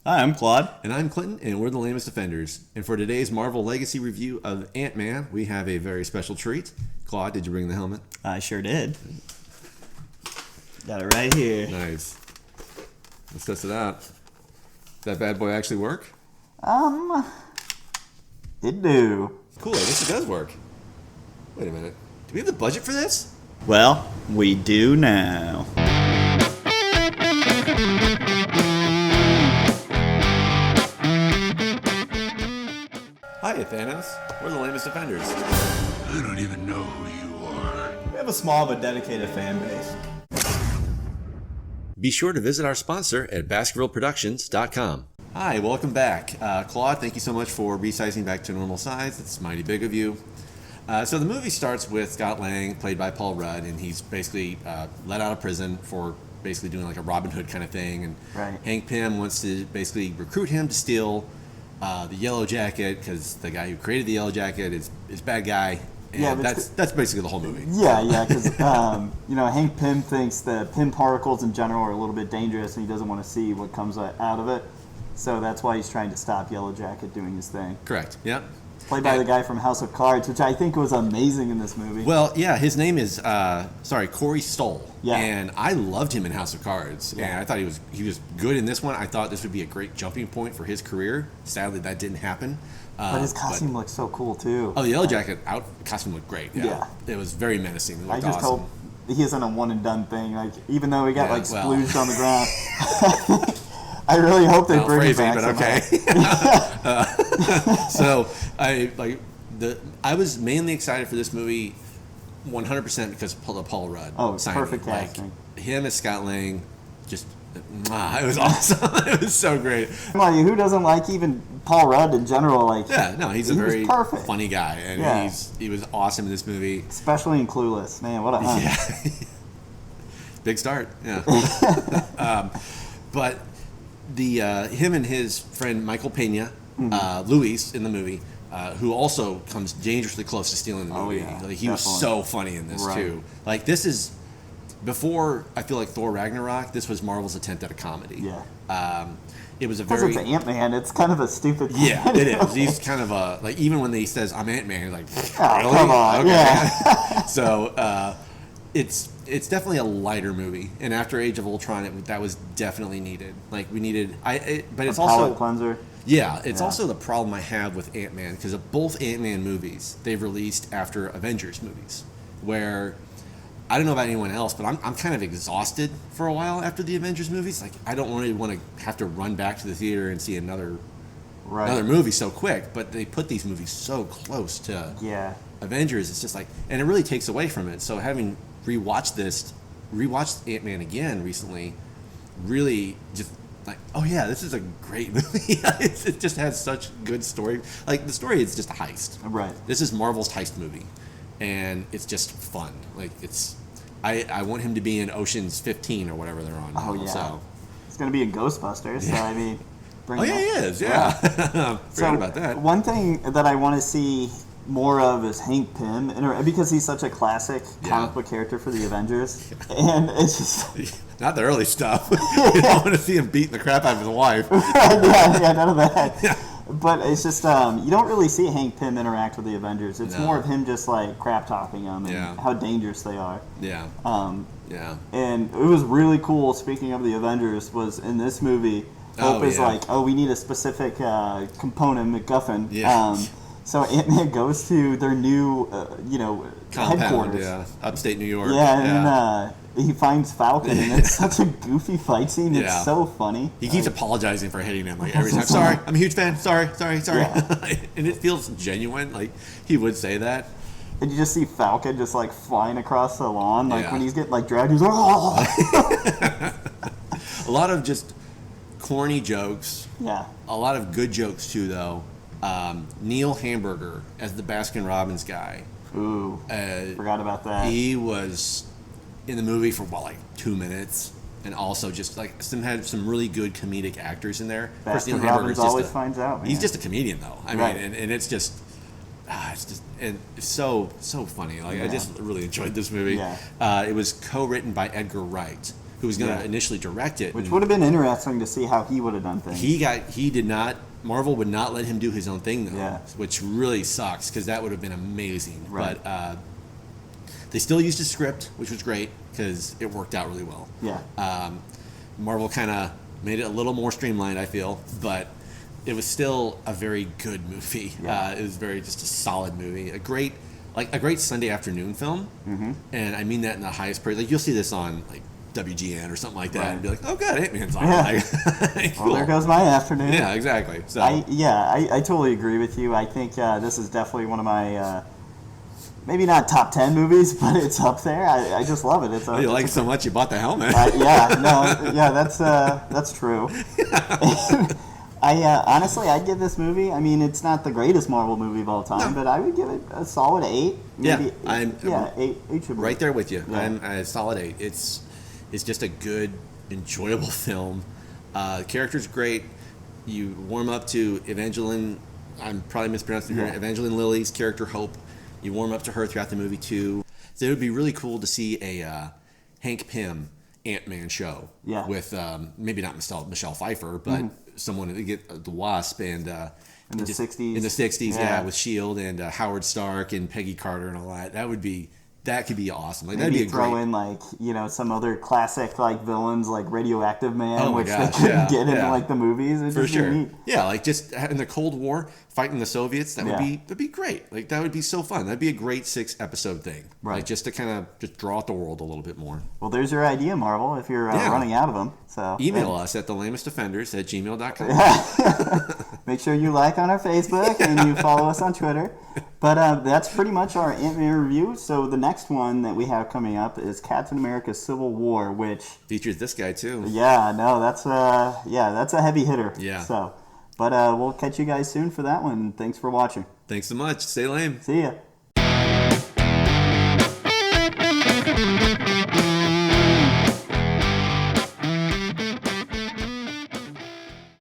Hi, I'm Claude. And I'm Clinton, and we're the Lamest Offenders. And for today's Marvel Legacy review of Antman, we have a very special treat. Claude, did you bring the helmet? I sure did. Got it right here. Nice. Let's test it out. Does that bad boy actually work? It do. Cool, I guess it does work. Wait a minute. Do we have the budget for this? Well, we do now. Hi, Thanos. We're the Lamest Offenders. I don't even know who you are. We have a small but dedicated fan base. Be sure to visit our sponsor at BaskervilleProductions.com. Hi, welcome back. Claude, thank you so much for resizing back to normal size. It's mighty big of you. So the movie starts with Scott Lang, played by Paul Rudd, and he's basically let out of prison for basically doing like a Robin Hood kind of thing. And Right. Hank Pym wants to basically recruit him to steal the Yellow Jacket because the guy who created the Yellow Jacket is a bad guy. And Yeah, but that's basically the whole movie. Yeah, because Hank Pym thinks the Pym particles in general are a little bit dangerous, and he doesn't want to see what comes out of it. So that's why he's trying to stop Yellow Jacket doing his thing. Correct. Yep. Played by the guy from House of Cards, which I think was amazing in this movie. Well, yeah, his name is Corey Stoll. Yeah. And I loved him in House of Cards. Yeah. And I thought he was good in this one. I thought this would be a great jumping point for his career. Sadly, that didn't happen. But his costume looks so cool too. Oh, the Yellow Jacket costume looked great. Yeah. It was very menacing. It I looked just awesome. hope he isn't a one and done thing. Like, even though he got splooged on the ground, I really hope they bring him back but somehow. okay. So I was mainly excited for this movie 100% because of Paul Rudd. Oh, signing. perfect casting. Him as Scott Lang, just it was awesome. It was so great. Like, who doesn't like even Paul Rudd in general? Like, Yeah, no, he's a very perfect. funny guy, and Yeah. he was awesome in this movie. Especially in Clueless. Man, what a hunt. Yeah. Big start. Yeah. But the him and his friend Michael Pena, Luis in the movie, who also comes dangerously close to stealing the movie. Oh, yeah, Like, he was so funny in this too. Like, this is before I feel like Thor Ragnarok. This was Marvel's attempt at a comedy. Yeah. It was a Because very it's Ant-Man, it's kind of a stupid thing. yeah, it is. He's kind of a like, even when he says I'm Ant-Man, he's like, Oh, really? come on. Okay. Yeah. So it's definitely a lighter movie, and after Age of Ultron, that was definitely needed. Like, we needed but it's A palate also cleanser. yeah, it's Yeah. also the problem I have with Ant-Man, because of both Ant-Man movies they've released after Avengers movies, where I don't know about anyone else, but I'm kind of exhausted for a while after the Avengers movies. Like, I don't really want to have to run back to the theater and see another movie so quick. But they put these movies so close to Yeah. Avengers, it's just like, and it really takes away from it. So having rewatched Ant-Man again recently, really just like, oh yeah, this is a great movie. It just has such good story. Like, the story is just a heist. Right. This is Marvel's heist movie, and it's just fun. Like, I want him to be in Ocean's 15 or whatever they're on now. Oh, yeah. So. It's going to be in Ghostbusters, so I mean... bring Oh him yeah, up. he is. Yeah. Forgot about that. One thing that I want to see more of is Hank Pym, because he's such a classic comic book character for the Avengers, and it's just... Not the early stuff. You don't want to see him beating the crap out of his wife. yeah, none of that. Yeah. But it's just, you don't really see Hank Pym interact with the Avengers. It's more of him just, like, crap-talking them and how dangerous they are. Yeah. Yeah. And it was really cool, speaking of the Avengers, was in this movie, Hope is like, we need a specific component, MacGuffin. Yeah. So Ant-Man goes to their new, Compound, headquarters. Upstate New York. Yeah, and then he finds Falcon, and it's such a goofy fight scene. It's so funny. He keeps apologizing for hitting him, like, every time. Sorry, I'm a huge fan. Sorry. Yeah. And it feels genuine. Like, he would say that. And you just see Falcon just, like, flying across the lawn. Like, when he's getting, like, dragged, he's like, oh! A lot of just corny jokes. Yeah. A lot of good jokes, too, though. Neil Hamburger as the Baskin-Robbins guy. Ooh, forgot about that. He was in the movie for, 2 minutes. And also just, like, had some really good comedic actors in there. Baskin-Robbins always finds out, man. He's just a comedian, though. I mean, and it's just... and it's so funny. Like, I just really enjoyed this movie. Yeah. It was co-written by Edgar Wright, who was going to initially direct it. Which would have been interesting to see how he would have done things. He did not. Marvel would not let him do his own thing though, Yeah. which really sucks because that would have been amazing. Right. But they still used his script, which was great because it worked out really well. Yeah. Marvel kind of made it a little more streamlined, I feel, but it was still a very good movie. Yeah. It was just a solid movie, a great Sunday afternoon film, and I mean that in the highest praise. Like you'll see this on like WGN or something like that, and be like, "Oh, God, Ant-Man's on." Yeah. Cool. Well, there goes my afternoon. Yeah, exactly. So I totally agree with you. I think this is definitely one of my maybe not top 10 movies, but it's up there. I just love it. you like it so much you bought the helmet. That's true. Honestly, I'd give this movie. I mean, it's not the greatest Marvel movie of all time, but I would give it a solid 8. Maybe, I'm 8 should be right there with you. Yeah. I'm a solid 8. It's just a good, enjoyable film. The character's great. You warm up to Evangeline. I'm probably mispronouncing her. Evangeline Lilly's character Hope. You warm up to her throughout the movie too. So it would be really cool to see a Hank Pym Ant-Man show. Yeah. With maybe not Michelle Pfeiffer, but someone to get the Wasp and in the 60s. In the 60s, with Shield and Howard Stark and Peggy Carter and all that. That could be awesome. Like Maybe that'd be throw in some other classic villains like Radioactive Man, which they couldn't get in like the movies. It'd for just be sure. neat. Yeah, like just in the Cold War fighting the Soviets. That'd be great. Like that would be so fun. That'd be a great 6-episode thing. Right. Like just to kind of just draw out the world a little bit more. Well, there's your idea, Marvel. If you're running out of them, so email us at thelamestdefenders@gmail.com. Make sure you like on our Facebook and you follow us on Twitter. But that's pretty much our Ant-Man review. So the next one that we have coming up is Captain America: Civil War, which features this guy too. That's a heavy hitter. Yeah. So, but we'll catch you guys soon for that one. Thanks for watching. Thanks so much. Stay lame. See ya.